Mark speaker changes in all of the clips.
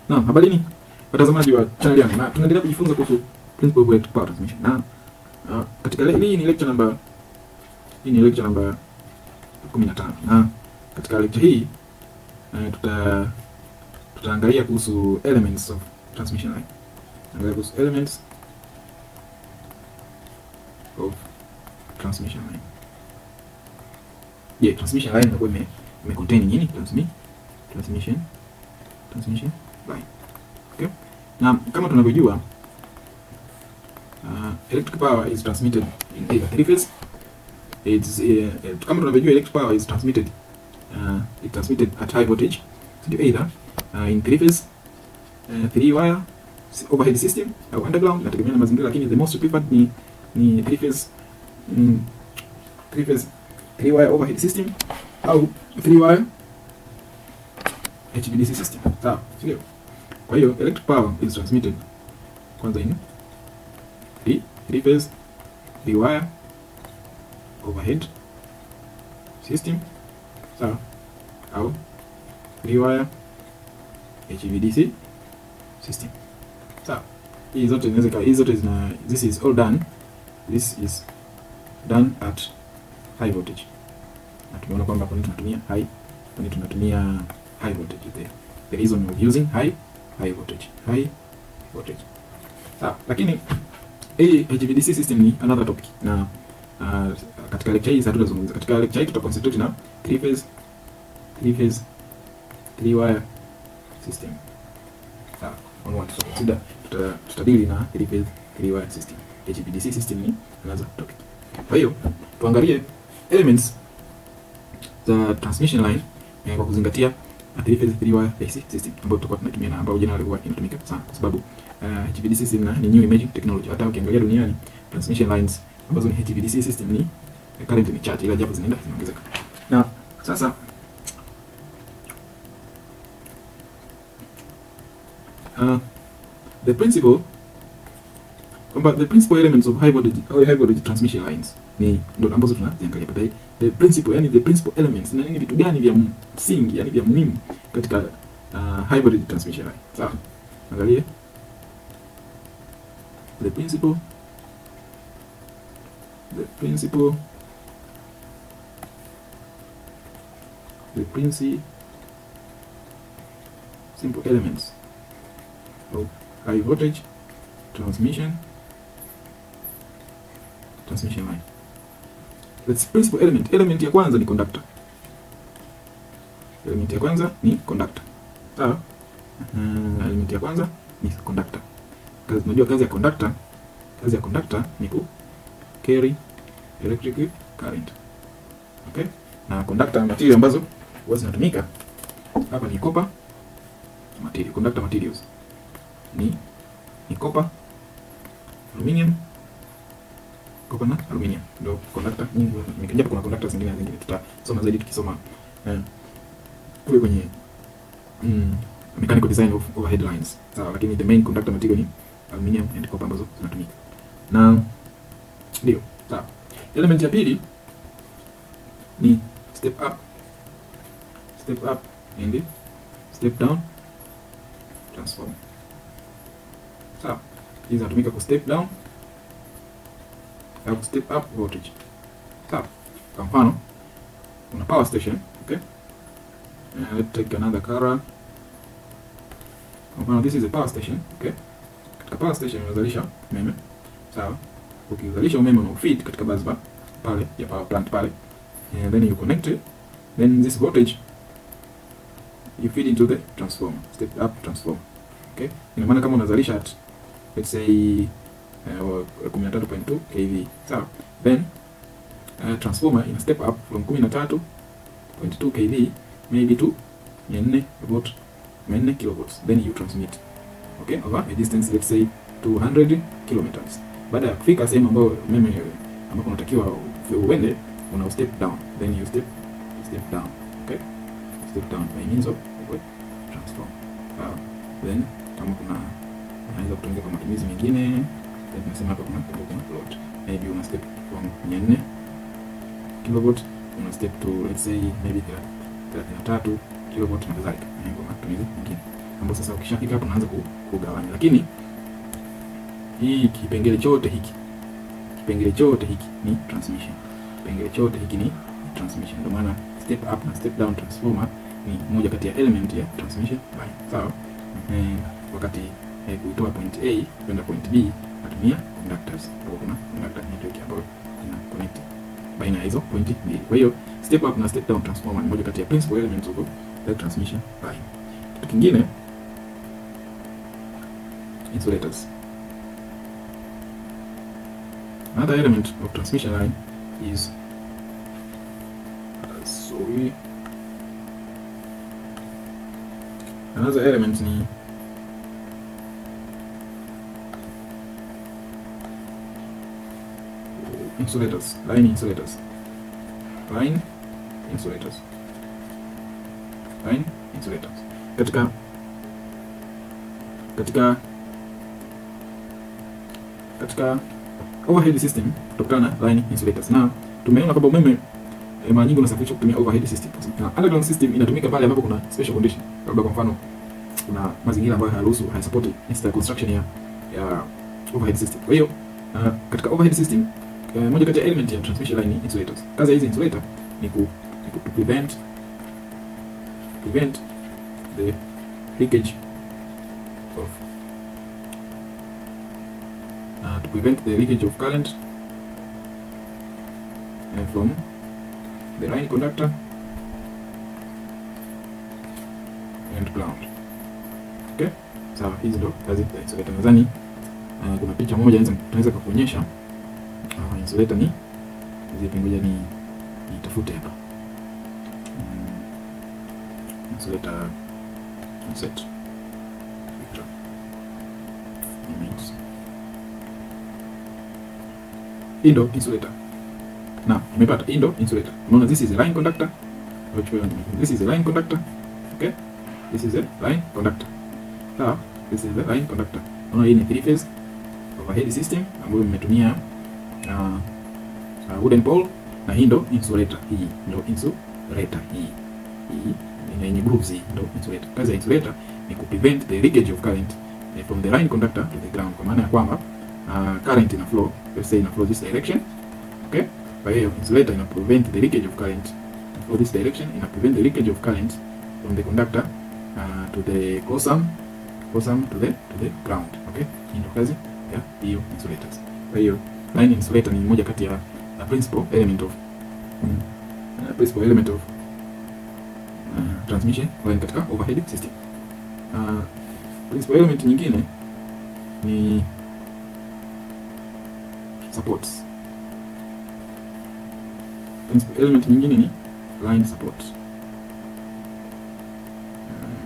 Speaker 1: Naam, habarini watazamaji wa channel yangu, na tunaendelea kujifunza kuhusu principle of electric power transmission. Na katika hii ni lecture number 15, na katika lecture hii tutaangalia kuhusu elements of transmission line. Angalia kuhusu elements of transmission line. Transmission line inakuwa ime contain nini? Transmission line. Okay? Na kama tunavyojua electric power is transmitted in either three phase. Kama tunavyojua electric power is transmitted at high voltage, so either in three phase, three wire overhead system au underground, nategemea na mazingira, lakini the most preferred ni three phase, three wire overhead system au three wire HVDC system. Sawa, sio? Kwa hiyo electric power is transmitted kwanza in three phase, three wire overhead system, sawa, au three wire HVDC system. Sawa, hizi zote this is done at high voltage. Na tumeona kwamba kwa nini tunatumia high voltage there. The reason of using high voltage. Sawa, lakini hii HVDC system ni another topic, na katika lecture hii hatutazungumza. Katika lecture hii tutaconcentrate na three phase three wire system. Sawa, on what so tutadili na three phase three wire system. HVDC system ni another topic. Kwa hiyo tuangalie elements za transmission line kwa kuzingatia three phase three wire AC system ambayo tutakuwa tunatumia na ambayo generally huwa inatumika sana, kwa sababu HVDC system ni new imaging technology. Hata ukiangalia duniani transmission lines ambazo ni HVDC system ni current ni chache, ila japo zinaongezeka. Na sasa the principal elements of high voltage transmission lines ni ndio ambazo tunaziangalia baadaye. The principal elements na nini, vitu gani vya msingi, yani vya muhimu katika high voltage transmission line. Sawa, angalia the principal simple elements of high voltage transmission line. Let's principal element ya kwanza ni conductor. Element ya kwanza ni conductor. Sawa? Element ya kwanza ni conductor. Unajua kazi ya conductor ni ku carry electric current. Okay? Na conductor material ambazo huwa zinatumika hapa ni copper material. Conductor materials ni copper, aluminium, copper na aluminium ndio conductor nyingi. Japo kuna conductor zingine tutasoma zaidi tukisoma kule kwenye mechanical design of overhead lines. Sawa, lakini the main conductor material ni aluminium and copper ambazo zinatumika. Na ndio, sawa. Element ya pili ni step up and step down transformer. Sawa, hizi zinatumika ku step down au step up voltage. Sawa, kwa mfano una power station, okay? Let's take another car. Kwa mfano this is a power station, okay? Katika power station unazalisha umeme. Sawa, ukizalisha umeme una feed katika busbar pale ya power plant pale, and then you connect it, then this voltage you feed into the transformer, step up transformer. Okay, ina maana kama unazalisha at let's say 13.2 kV. Sawa, then transformer ina step up from 13.2 kV maybe to 400 kilovolts, then you transmit, okay, over a distance let's say 200 kilometers. Baada ya kufika sehemu ambayo umeme ambapo unatakiwa uende, una step down, then you step down, okay, step down by means of transformer. Then kama unaweza kutumika kwa matumizi mengine, then tunasema hapa kuna load, maybe una step from 400 kilovolt una step to let's say maybe 33 kilovolt na kadhalika, kwa matumizi mengine ambapo sasa ukishafika hapo unaanza kugawanya. Lakini hii kipengele chote hiki ni transmission. Kipengele chote hiki ni transmission. Ndio maana step up na step down transformer ni moja kati ya element ya transmission line. Sawa? Wakati kuitoa point A kwenda point B natumia conductors. Kuna conductor network ambayo ina connect baina ya hizo point mbili. Kwa hiyo step up na step down transformer ni moja kati ya principal elements of the transmission line. Kitu kingine, insulators. Another element of transmission line is another element ni insulators, line insulators. Katika overhead system kutokana na line insulators, na tumeona kwamba umeme mara nyingi unasafirishwa kutumia overhead system. Na underground system inatumika pale ambapo kuna special condition, labda kwa mfano kuna mazingira ambayo hayasupport install construction ya overhead system. Kwa hiyo katika overhead system moja kati ya element ya transmission line ni insulators. Kazi ya hizi insulator ni to prevent the leakage of current from the line conductor and ground. Okay, sawa. Hizi ndo kazi za insulator. Nadhani kuna picha moja tunaweza kukuonyesha insulator ni zipi. Ngoja ni nitafute hapa insulator set indo insulator. Na umepata indo insulator. Unaona, this is a line conductor. This is a line conductor. Okay, this is a line conductor. Sawa, this is a line conductor. Unaona, hii ni 3 phase overhead system ambayo imetumia wooden pole, na hii ndo insulator. Hii ndo insulator. Hii yenye grooves, hii ndo insulator. Kazi ya insulator ni ku prevent the leakage of current from the line conductor to the ground, kwa maana ya kwamba current ina flow, let's say ina flow this direction. Okay, kwa hiyo insulator ina prevent the leakage of current for this direction, ina prevent the leakage of current from the conductor to the cosm to the ground. Okay, hii ndo kazi ya hiyo insulators. Kwa hiyo line insulator ni moja kati ya principal element of transmission line katika overhead system. Principal element nyingine ni supports. Principal element nyingine ni line support.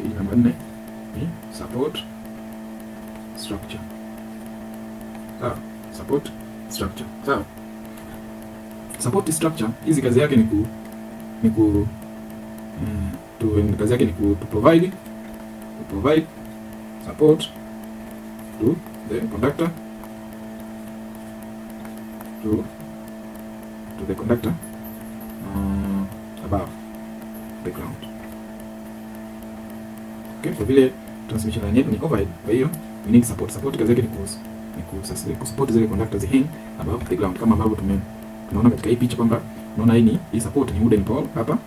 Speaker 1: Hii namba 4 ni support structure. Sawa, support structure. Sawa, support structure hizi kazi yake kazi yake ni to provide support to the conductor to the conductor above the ground. Okay, kwa vile transmission line yetu ni overhead, kwa hiyo we need support. Support kazi yake ni kusupport zile conductors hang above the ground, kama ambavyo tunaona katika hii picha kwamba unaona hii support ni wooden pole hapa.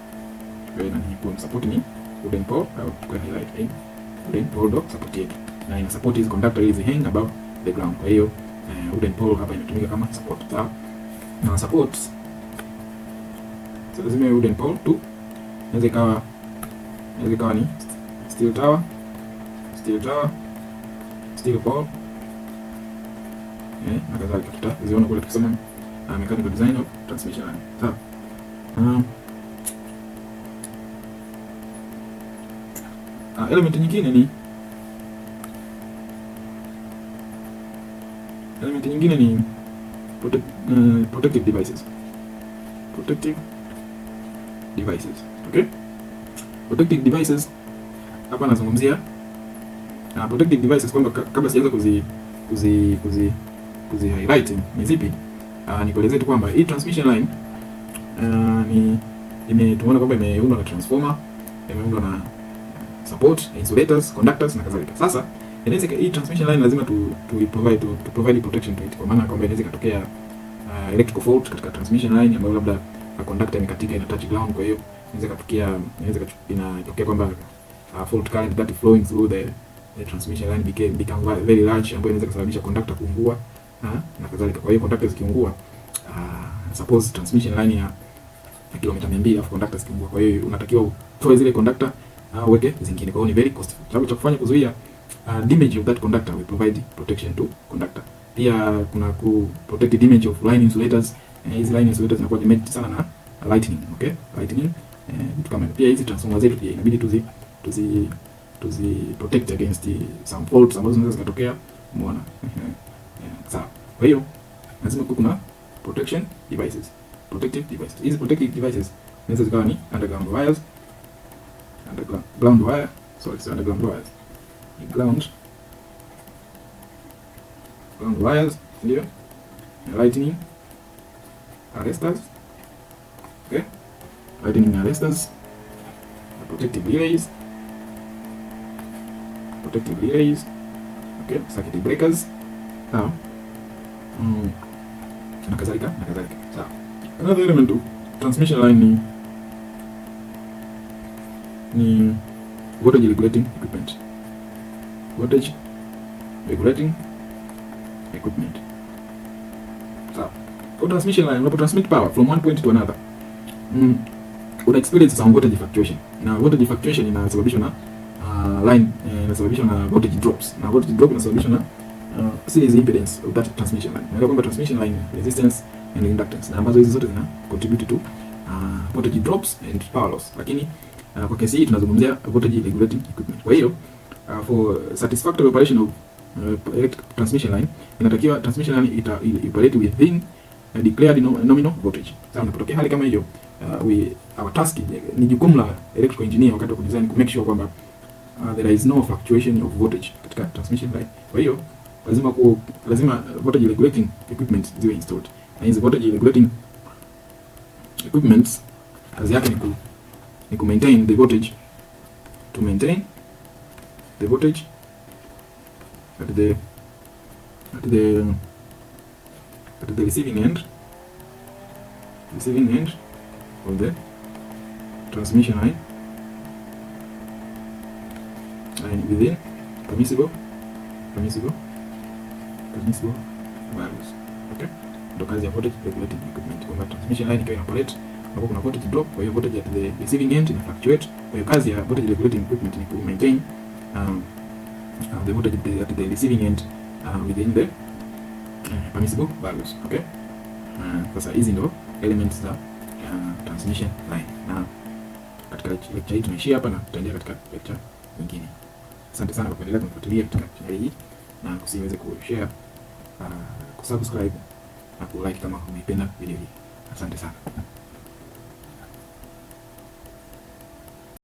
Speaker 1: Kwa hiyo ni support ni wooden pole au kwa highlight hii wooden pole ndo support yetu, na ina support hizi conductor hizi hang above the ground. Kwa hiyo wooden pole hapa inatumika kama support. Sawa, na support so lazima wooden pole tu, inaweza ikawa ni steel tower, steel pole na kadhalika. Tutaziona kule tukisema mechanical design of transmission line. Sawa, element nyingine ni protective devices. Okay, protective devices hapa nazungumzia protective devices kwamba kabla sijaanza kuzi highlight ni zipi, nikuelezea tu kwamba hii transmission line tumeona kwamba imeundwa na transformer, imeundwa na support, insulators, conductors na kadhalika. Sasa inaweza hii transmission line lazima provide protection to it, kwa maana kwamba inaweza ikatokea electrical fault katika transmission line ambayo labda conductor imekatika, ina touch ground, kwa hiyo inaweza inatokea kwamba fault current that flowing through the transmission line become very large, ambayo inaweza kusababisha conductor kuungua na kadhalika. Kwa hiyo conductor zikiungua, suppose transmission line ya kilomita 200 alafu conductor zikiungua, kwa hiyo unatakiwa utoe zile conductor uweke zingine. Kwa hiyo ni very costly. Sababu cha kufanya kuzuia damage of that conductor, we provide protection to conductor. Pia kuna ku protect damage of line insulators. Hizi line insulators zinakuwa damaged sana na lightning, okay? Lightning vitu kama pia hizi transformer zetu pia inabidi tuzi protect against some faults ambazo zinaweza zikatokea, umeona? Sawa. Kwa hiyo lazima kuna protection devices, protective devices. Hizi protective devices zinaweza zikawa ni underground wires, underground wire, underground wires, ground wires, ndio lightning arresters, okay, lightning arresters, protective relays, okay, circuit breakers, sawa, na kadhalika. Sawa. Another element of transmission line ni voltage regulating equipment. Voltage regulating equipment. Sawa. For transmission line, unapo transmit power from one point to another, una experience some voltage fluctuation. Na voltage fluctuation inasababishwa na line, inasababishwa na voltage drops. Na voltage drop inasababishwa na series impedance of that transmission line. Unaona kwamba transmission line resistance and inductance, na ambazo hizi zote zina contribute to voltage drops and power loss. Lakini kwa kesi hii tunazungumzia voltage regulating equipment. Kwa hiyo for satisfactory operation of electric transmission line, inatakiwa transmission line operate within declared nominal voltage. Sasa unapotokea hali kama hiyo, our task ni jukumu la electrical engineer wakati wa kudesign ku make sure kwamba there is no fluctuation of voltage katika transmission line. Kwa hiyo lazima voltage regulating equipment ziwe installed. Na hizi voltage regulating equipments kazi yake ni ku maintain the voltage, to maintain the voltage at the receiving end of the transmission line and within permissible values. Okay, ndo kazi ya voltage regulating equipment, kwamba transmission line ikiwa inoperate ambapo kuna voltage drop, kwa hiyo voltage at the receiving end ina fluctuate. Kwa hiyo kazi ya voltage regulating equipment ni ku maintain the voltage at the receiving end within the permissible values. Okay, sasa hizi ndo elements za transmission line, na katika lecture hii tunaishia hapa na tutaendelea katika lecture nyingine. Asante sana kwa kuendelea kufuatilia katika channel hii, na usiweze kushare, kusubscribe na kulike kama umeipenda video hii. Asante sana.